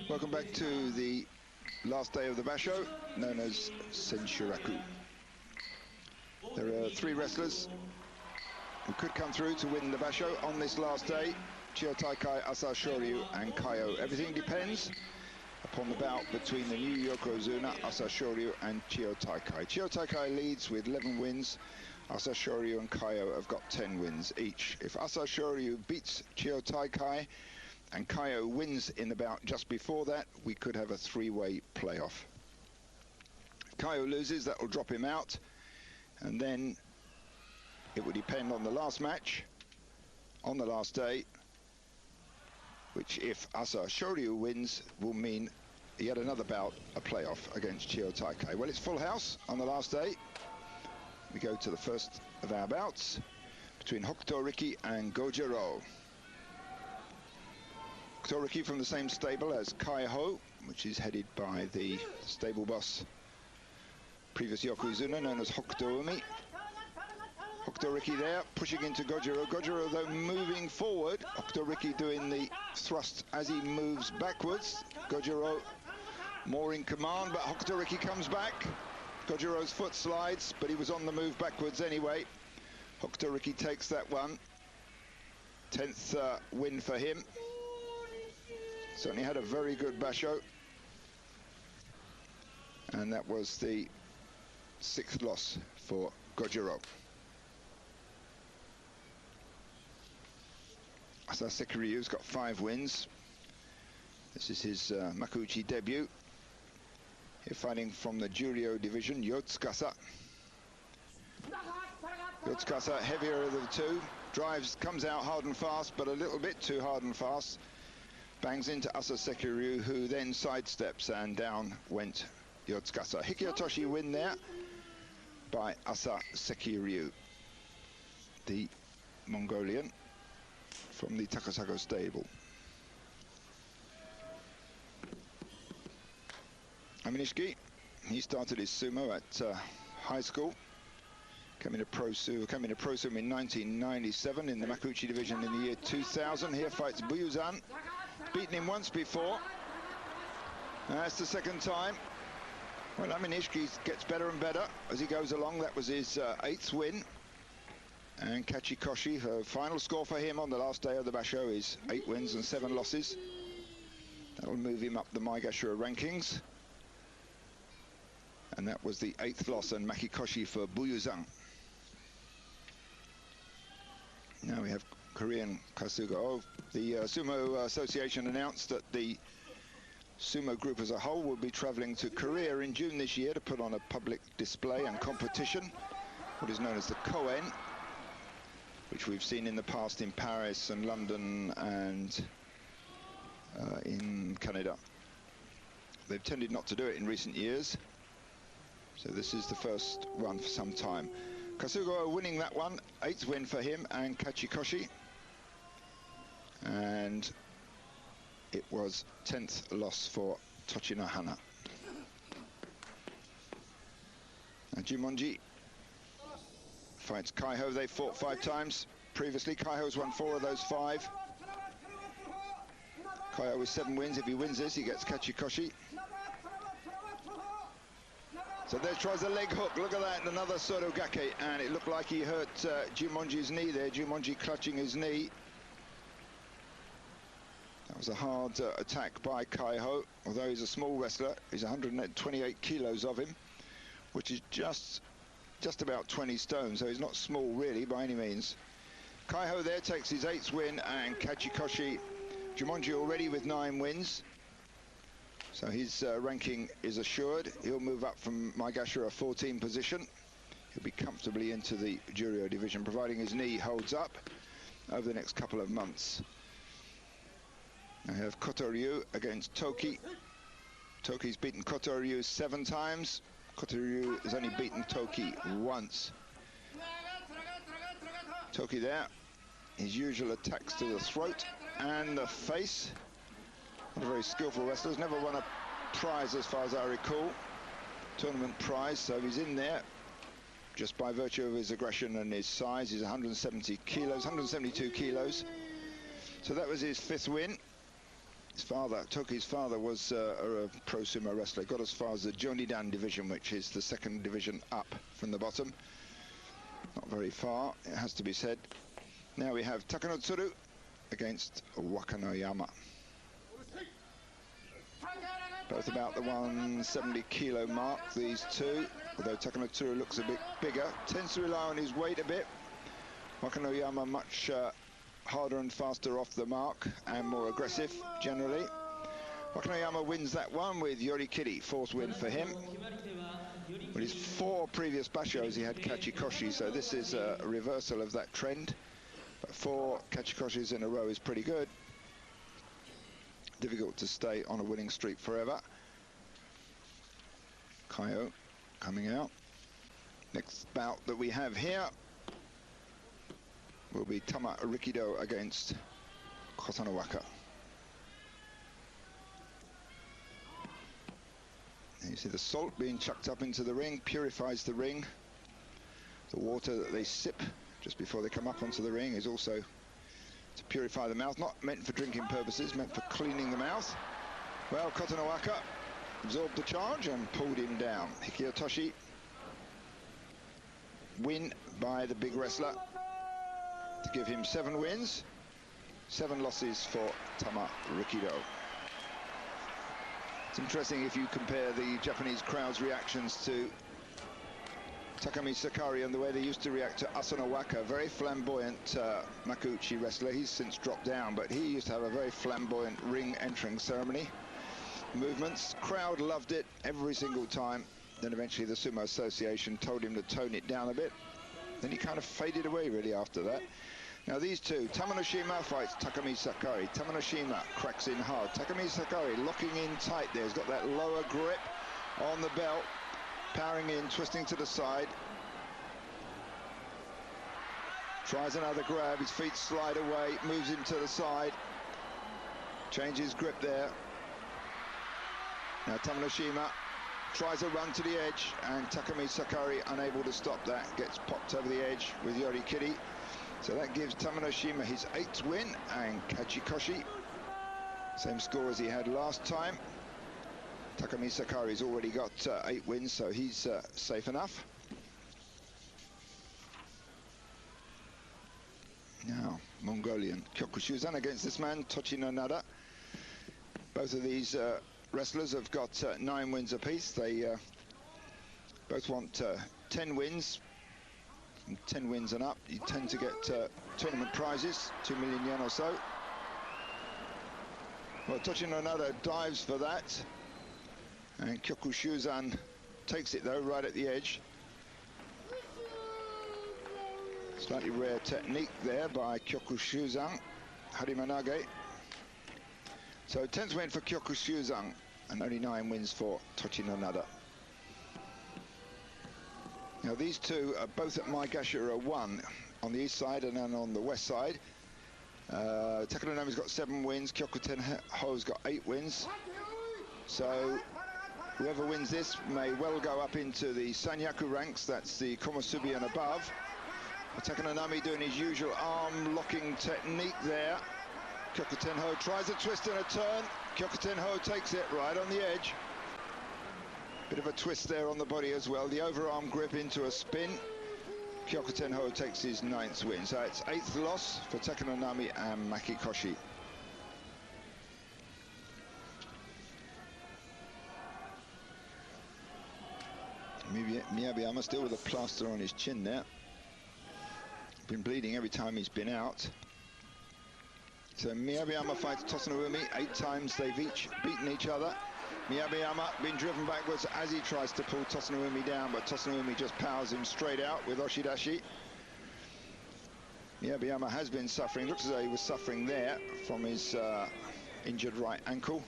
Welcome back to the last day of the basho, known as Senshuraku. There are three wrestlers who could come through to win the basho on this last day: Chiyotaikai, Asashoryu and Kaiho. Everything depends upon the bout between the new Yokozuna, Asashoryu and Chiyotaikai. Chiyotaikai leads with 11 wins. Asashoryu and Kaiho have got 10 wins each. If Asashoryu beats Chiyotaikai and Kaiho wins in the bout just before that, we could have a three-way playoff. If Kaiho loses, that will drop him out, and then it will depend on the last match on the last day, which, if Asashoryu wins, will mean yet another bout, a playoff against Chiyotaikai. Well, it's full house on the last day. We go to the first of our bouts between Hokutoriki and Gojoro. Hokutoriki from the same stable as Kaiho, which is headed by the stable boss, previous Yokozuna, known as Hokutoumi. Hokutoriki there, pushing into Gojoro. Gojoro, though, moving forward. Hokutoriki doing the thrust as he moves backwards. Gojoro more in command, but Hokutoriki comes back. Gojoro's foot slides, but he was on the move backwards anyway. Hokutoriki takes that one. 10th win for him. Certainly had a very good basho. And that was the 6th loss for Gojoro. Asasekiryu's got 5 wins. This is his Makuuchi debut. Here fighting from the Juryo division, Yotsukasa. Yotsukasa, heavier of the two. Drives, comes out hard and fast, but a little bit too hard and fast. Bangs into Asasekiryu, who then sidesteps, and down went Yotsukasa. Hikiotoshi win there by Asasekiryu, the Mongolian from the Takasago stable. Aminishiki, he started his sumo at high school, coming to pro sumo in 1997 in the Makuuchi division in the year 2000. Here fights Buyuzan, beaten him once before. That's the second time. Well, Aminishiki gets better and better as he goes along. That was his 8th win. And Kachikoshi, her final score for him on the last day of the basho is 8 wins and 7 losses. That will move him up the Maegashira rankings. And that was the 8th loss and Makikoshi for Buyuzan. Now we have Korean Kasugao. The Sumo Association announced that the sumo group as a whole will be traveling to Korea in June this year to put on a public display and competition, what is known as the Koen, which we've seen in the past in Paris and London and in Canada. They've tended not to do it in recent years, so this is the first one for some time. Kasugao winning that one, 8th win for him and Kachikoshi. And it was 10th loss for Tochinohana. And Jumonji fights Kaiho. They fought 5 times previously. Kaiho's won 4 of those 5. Kaiho with 7 wins. If he wins this, he gets Kachikoshi. So there tries a leg hook. Look at that, another sotogake, and it looked like he hurt Jumonji's knee there. Jumonji clutching his knee. That was a hard attack by Kaiho, although he's a small wrestler. He's 128 kilos of him, which is just about 20 stone, so he's not small really by any means. Kaiho there takes his 8th win, and Kachikoshi, Jumonji already with 9 wins. So his ranking is assured. He'll move up from Maegashira 14 position. He'll be comfortably into the Juryo division, providing his knee holds up over the next couple of months. I have Kotoryu against Toki. Toki's beaten Kotoryu 7 times. Kotoryu has only beaten Toki once. Toki there. His usual attacks to the throat and the face. Not a very skillful wrestler. He's never won a prize as far as I recall. Tournament prize, so he's in there just by virtue of his aggression and his size. He's 170 kilos, 172 kilos. So that was his 5th win. His father, Toki's father, was a pro sumo wrestler. Got as far as the Jonidan division, which is the second division up from the bottom. Not very far, it has to be said. Now we have Takanotsuru against Wakanoyama. Both about the 170 kilo mark, these two. Although Takanotsuru looks a bit bigger, tends to rely on his weight a bit. Wakanoyama much harder and faster off the mark and more aggressive generally. Wakanoyama wins that one with yorikiri, fourth win for him. With his 4 previous bashos he had kachikoshi, so this is a reversal of that trend. But 4 kachikoshis in a row is pretty good. Difficult to stay on a winning streak forever. Kaiho coming out. Next bout that we have here will be Tamarikido against Kotonowaka. And you see the salt being chucked up into the ring, purifies the ring. The water that they sip just before they come up onto the ring is also to purify the mouth, not meant for drinking purposes, meant for cleaning the mouth. Well, Kotonowaka absorbed the charge and pulled him down. Hikiotoshi win by the big wrestler to give him 7 wins, 7 losses for Tamarikido. It's interesting if you compare the Japanese crowd's reactions to Takamisakari and the way they used to react to Asanowaka, very flamboyant Makuuchi wrestler. He's since dropped down, but he used to have a very flamboyant ring entering ceremony. Movements, crowd loved it every single time. Then eventually the Sumo Association told him to tone it down a bit. Then he kind of faded away really after that. Now these two, Tamanoshima fights Takamisakari. Tamanoshima cracks in hard. Takamisakari locking in tight there. He's got that lower grip on the belt. Powering in, twisting to the side. Tries another grab, his feet slide away, moves him to the side. Changes grip there. Now Tamanoshima tries a run to the edge, and Takamisakari unable to stop that. Gets popped over the edge with yorikiri. So that gives Tamanoshima his 8th win, and kachikoshi. Same score as he had last time. Takamisakari's already got 8 wins, so he's safe enough. Now, Mongolian Kyokushuzan against this man, Tochinonada. Both of these wrestlers have got 9 wins apiece. They both want 10 wins. From 10 wins and up, you tend to get tournament prizes, 2 million yen or so. Well, Tochinonada dives for that. And Kyokushuzan takes it though, right at the edge. Slightly rare technique there by Kyokushuzan, Harimanage. So 10th win for Kyokushuzan, and only 9 wins for Tochinonada. Now these two are both at Maigashira 1 on the east side and then on the west side. Takanonami's got 7 wins, Kyokutenho's got 8 wins. So whoever wins this may well go up into the Sanyaku ranks, that's the Komusubi and above. Takanonami doing his usual arm locking technique there. Kyokutenho tries a twist and a turn. Kyokutenho takes it right on the edge. Bit of a twist there on the body as well. The overarm grip into a spin. Kyokutenho takes his 9th win. So it's 8th loss for Takanonami and Makikoshi. Miyabiyama still with a plaster on his chin there. Been bleeding every time he's been out. So Miyabiyama fights Tosanowumi 8 times. They've each beaten each other. Miyabiyama been driven backwards as he tries to pull Tosanowumi down, but Tosanowumi just powers him straight out with oshidashi. Miyabiyama has been suffering. Looks as though he was suffering there from his injured right ankle.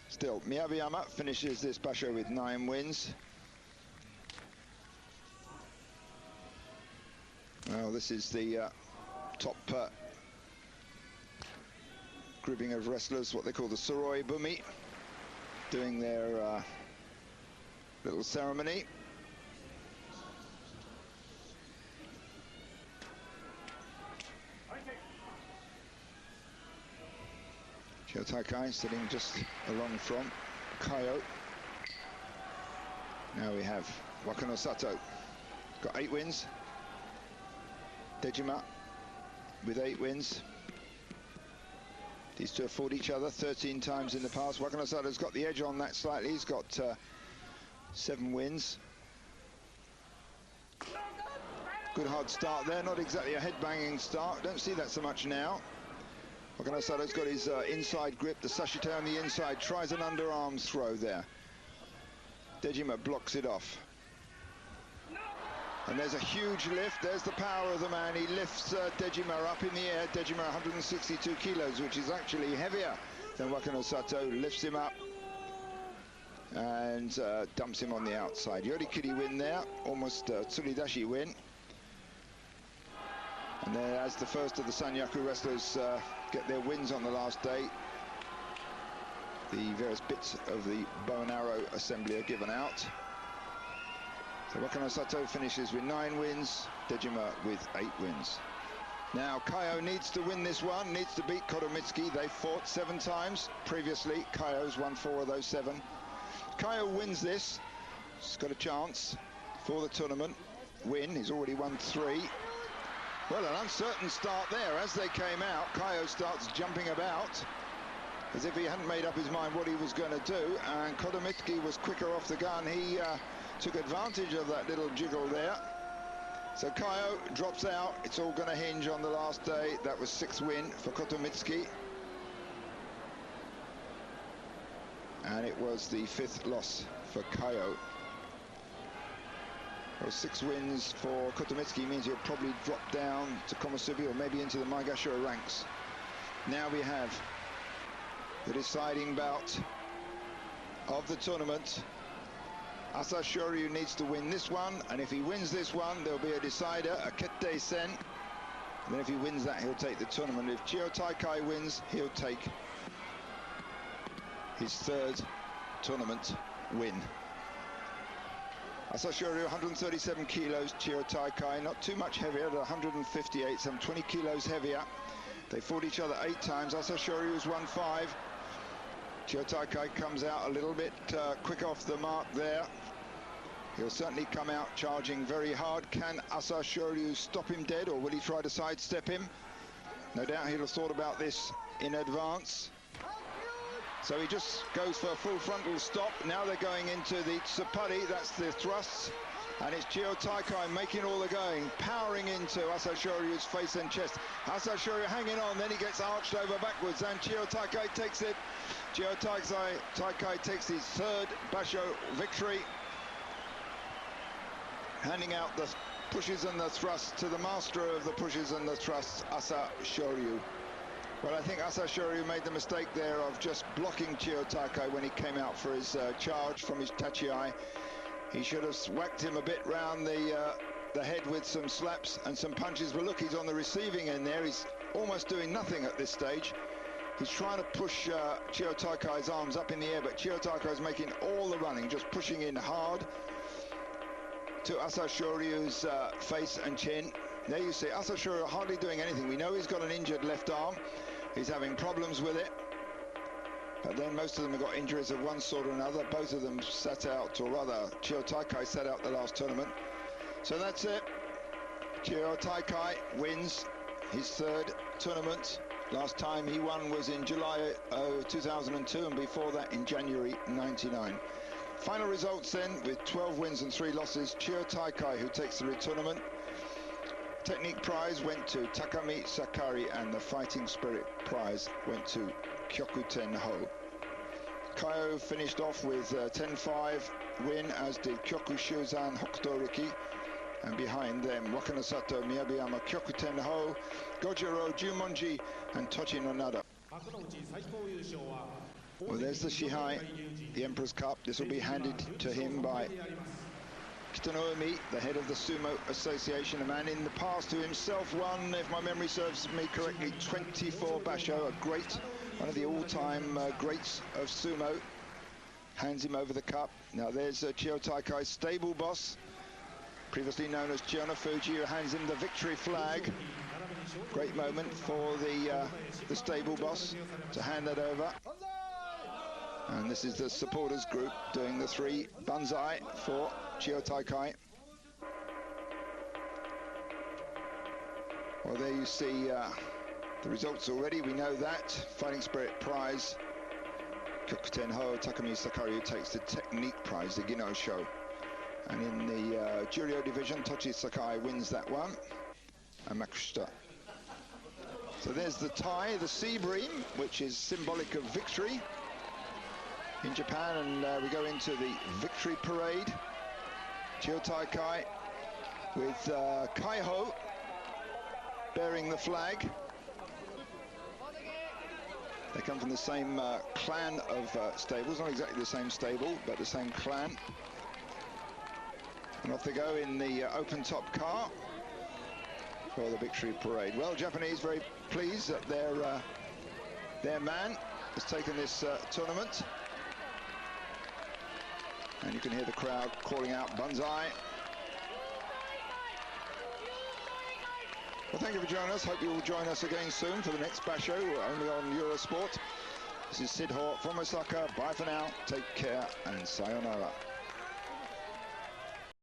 Still, Miyabiyama finishes this basho with 9 wins. Well, this is the top grouping of wrestlers, what they call the Suroi Bumi, doing their little ceremony. Chiotakai sitting just along from Kaiho. Now we have Wakano Sato, got 8 wins. Dejima with 8 wins. These two have fought each other 13 times in the past. Wakano Sato's got the edge on that slightly. He's got 7 wins. Good hard start there, not exactly a head-banging start. Don't see that so much now. Wakano Sato's got his inside grip, the sashite on the inside, tries an underarm throw there. Dejima blocks it off. And there's a huge lift. There's the power of the man. He lifts Dejima up in the air. Dejima 162 kilos, which is actually heavier than Wakano Sato. Lifts him up and dumps him on the outside. Yorikiri win there, almost tsuridashi win. And then as the first of the Senshuraku wrestlers get their wins on the last day, the various bits of the bow and arrow assembly are given out. So Wakano Sato finishes with 9 wins, Dejima with 8 wins. Now Kaiho needs to win this one, needs to beat Kotomitsuki. They fought 7 times previously. Kaiho's won 4 of those 7. Kaiho wins this, he's got a chance for the tournament win. He's already won 3. Well, an uncertain start there. As they came out, Kaiho starts jumping about as if he hadn't made up his mind what he was going to do, and Kotomitsuki was quicker off the gun. He took advantage of that little jiggle there. So Kaiho drops out. It's all going to hinge on the last day. That was 6th win for Kotomitsuki. And it was the 5th loss for Kaiho. Well, 6 wins for Kotomitsuki means he'll probably drop down to Komusubi or maybe into the Maegashira ranks. Now we have the deciding bout of the tournament. Asasekiryu needs to win this one, and if he wins this one, there'll be a decider, a Kettei Sen. And then if he wins that, he'll take the tournament. If Chiotakai wins, he'll take his 3rd tournament win. Asasekiryu, 137 kilos, Chiotakai, not too much heavier, at 158, some 20 kilos heavier. They fought each other 8 times. Asasekiryu's won 5. Chiotakai comes out a little bit quick off the mark there. He'll certainly come out charging very hard. Can Asasekiryu stop him dead, or will he try to sidestep him? No doubt he'll have thought about this in advance. So he just goes for a full frontal stop. Now they're going into the tsupari, that's the thrusts. And it's Chiotakai making all the going, powering into Asasekiryu's face and chest. Asasekiryu hanging on, then he gets arched over backwards, and Chiotakai takes it. Chiotakai takes his 3rd basho victory, handing out the pushes and the thrusts to the master of the pushes and the thrusts, Asasekiryu. Well, I think Asasekiryu made the mistake there of just blocking Chiotakai when he came out for his charge from his tachiai. He should have whacked him a bit round the head with some slaps and some punches. But look, he's on the receiving end there. He's almost doing nothing at this stage. He's trying to push Chiotakai's arms up in the air, but Chiotakai's making all the running, just pushing in hard to Asasekiryu's face and chin. There you see Asasekiryu hardly doing anything. We know he's got an injured left arm. He's having problems with it. But then most of them have got injuries of one sort or another. Both of them sat out, or rather, Chiotakai sat out the last tournament. So that's it. Chiotakai wins his 3rd tournament. Last time he won was in July 2002, and before that in January 99. Final results then, with 12 wins and 3 losses. Chiotakai, who takes the tournament. Technique prize went to Takamisakari, and the Fighting Spirit prize went to Kyokutenho. Kaiho finished off with a 10-5 win, as did Kyokushuzan, Hokutoriki, and behind them Wakano Sato, Miyabiyama, Kyokutenho, Gojoro, Jumonji, and Tochinonada. Well, there's the Shihai, the Emperor's Cup. This will be handed to him by Kitanomi, the head of the Sumo Association, a man in the past who himself won, if my memory serves me correctly, 24 basho, a great, one of the all-time greats of sumo. Hands him over the cup. Now there's Chiotakai's stable boss, previously known as Chiyono Fuji, who hands him the victory flag. Great moment for the stable boss to hand that over. And this is the supporters group doing the 3 banzai for Chiyotakai. Well, there you see the results already. We know that. Fighting Spirit prize. Kyokutenho Takamisakari takes the technique prize, the Gino show. And in the Juryo division, Tochi Sakai wins that one. And Makushita. So there's the tie, the sea bream, which is symbolic of victory in Japan. And we go into the victory parade. Chiyotakai with Kaiho bearing the flag. They come from the same clan of stables, not exactly the same stable, but the same clan. And off they go in the open-top car for the victory parade. Well, Japanese very pleased that their man has taken this tournament. And you can hear the crowd calling out Banzai. Well, thank you for joining us. Hope you will join us again soon for the next Basho, only on Eurosport. This is Syd Hoare from Osaka. Bye for now. Take care and sayonara.